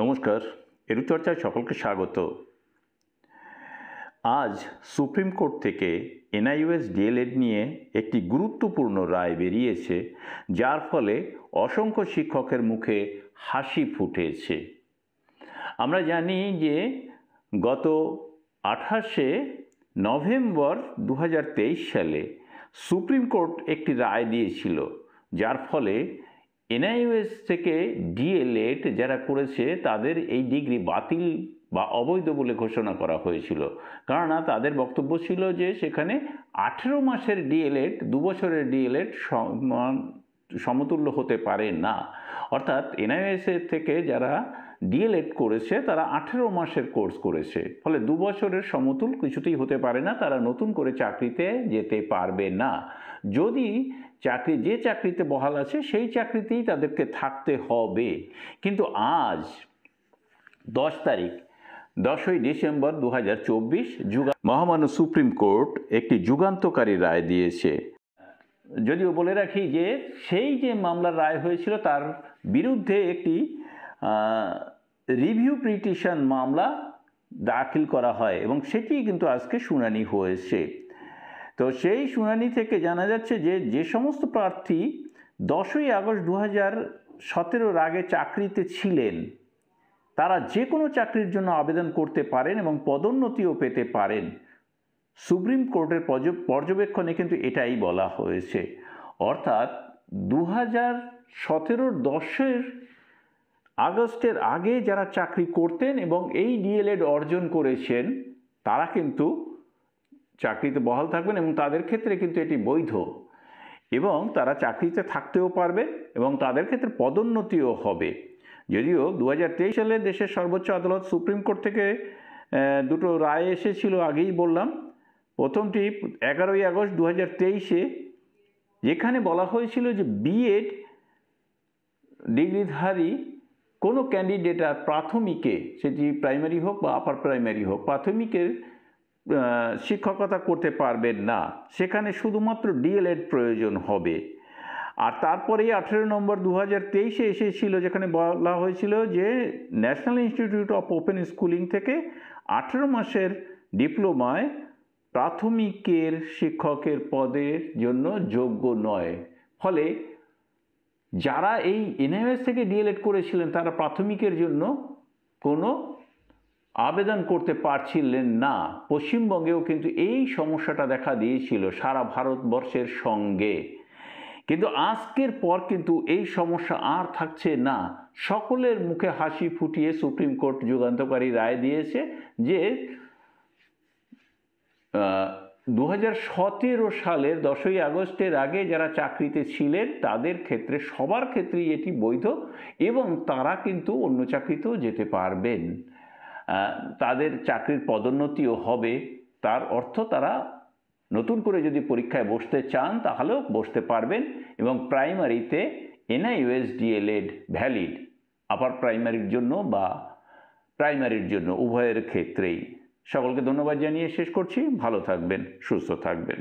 নমস্কার, এরুচর্চায় সকলকে স্বাগত। আজ সুপ্রিম কোর্ট থেকে এনআইওএস ডিএলএড নিয়ে একটি গুরুত্বপূর্ণ রায় বেরিয়েছে, যার ফলে অসংখ্য শিক্ষকের মুখে হাসি ফুটেছে। আমরা জানি যে গত 28শে নভেম্বর 2023 সালে সুপ্রিম কোর্ট একটি রায় দিয়েছিল, যার ফলে এনআইওএস থেকে ডিএলএড যারা করেছে তাদের এই ডিগ্রি বাতিল বা অবৈধ বলে ঘোষণা করা হয়েছিল। কেননা তাদের বক্তব্য ছিল যে সেখানে 18 মাসের ডিএলএড 2 বছরের ডিএলএড সমতুল্য হতে পারে না। অর্থাৎ এনআইওএসের থেকে যারা ডিএলএড করেছে তারা 18 মাসের কোর্স করেছে, ফলে 2 বছরের সমতুল কিছুতেই হতে পারে না। তারা নতুন করে চাকরিতে যেতে পারবে না। যদি যে চাকরিতে বহাল আছে সেই চাকরিতেই তাদেরকে থাকতে হবে। কিন্তু আজ 10ই ডিসেম্বর 2024 মহামান্য সুপ্রিম কোর্ট একটি যুগান্তকারী রায় দিয়েছে। যদিও বলে রাখি যে সেই যে মামলার রায় হয়েছিল তার বিরুদ্ধে একটি রিভিউ পিটিশন মামলা দাখিল করা হয় এবং সেটি কিন্তু আজকে শুনানি হয়েছে। তো সেই শুনানি থেকে জানা যাচ্ছে যে যে সমস্ত প্রার্থী 10ই আগস্ট 2017 আগে চাকরিতে ছিলেন তারা যে কোনো চাকরির জন্য আবেদন করতে পারেন এবং পদোন্নতিও পেতে পারেন। সুপ্রিম কোর্টের পর্যবেক্ষণে কিন্তু এটাই বলা হয়েছে। অর্থাৎ 2017 10 আগস্টের আগে যারা চাকরি করতেন এবং এই ডিএলএড অর্জন করেছেন তারা কিন্তু চাকরিতে বহাল থাকবেন এবং তাদের ক্ষেত্রে কিন্তু এটি বৈধ এবং তারা চাকরিতে থাকতেও পারবে এবং তাদের ক্ষেত্রে পদোন্নতিও হবে। যদিও 2023 সালে দেশের সর্বোচ্চ আদালত সুপ্রিম কোর্ট থেকে দুটো রায় এসেছিল, আগেই বললাম। প্রথমটি 11ই আগস্ট 2023-এ, যেখানে বলা হয়েছিল যে বিএড ডিগ্রিধারী কোনো ক্যান্ডিডেট আর প্রাথমিকে, সেটি প্রাইমারি হোক বা আপার প্রাইমারি হোক, প্রাথমিকের শিক্ষকতা করতে পারবেন না। সেখানে শুধুমাত্র ডিএলএড প্রয়োজন হবে। আর তারপরেই 18 নম্বর 2023-এ এসেছিল, যেখানে বলা হয়েছিল যে national institute of open schooling থেকে 18 মাসের ডিপ্লোমায় প্রাথমিকের শিক্ষকের পদের জন্য যোগ্য নয়। ফলে যারা এই এনআইওএস থেকে ডিএলএড করেছিলেন তারা প্রাথমিকের জন্য কোনো আবেদন করতে পারছিলেন না। পশ্চিমবঙ্গেও কিন্তু এই সমস্যাটা দেখা দিয়েছিল সারা ভারতবর্ষের সঙ্গে। কিন্তু আজকের পর কিন্তু এই সমস্যা আর থাকছে না। সকলের মুখে হাসি ফুটিয়ে সুপ্রিম কোর্ট যুগান্তকারী রায় দিয়েছে যে 2017 সালের 10ই আগস্টের আগে যারা চাকরিতে ছিলেন তাদের ক্ষেত্রে সবার ক্ষেত্রেই এটি বৈধ এবং তারা কিন্তু অন্য চাকরিতেও যেতে পারবেন। তাদের চাকরির পদোন্নতিও হবে। তার অর্থ তারা নতুন করে যদি পরীক্ষায় বসতে চান তাহলেও বসতে পারবেন এবং প্রাইমারিতে এনআইওএস ডিএলএড ভ্যালিড, আপার প্রাইমারির জন্য বা প্রাইমারির জন্য উভয়ের ক্ষেত্রেই। সকলকে ধন্যবাদ জানিয়ে শেষ করছি। ভালো থাকবেন, সুস্থ থাকবেন।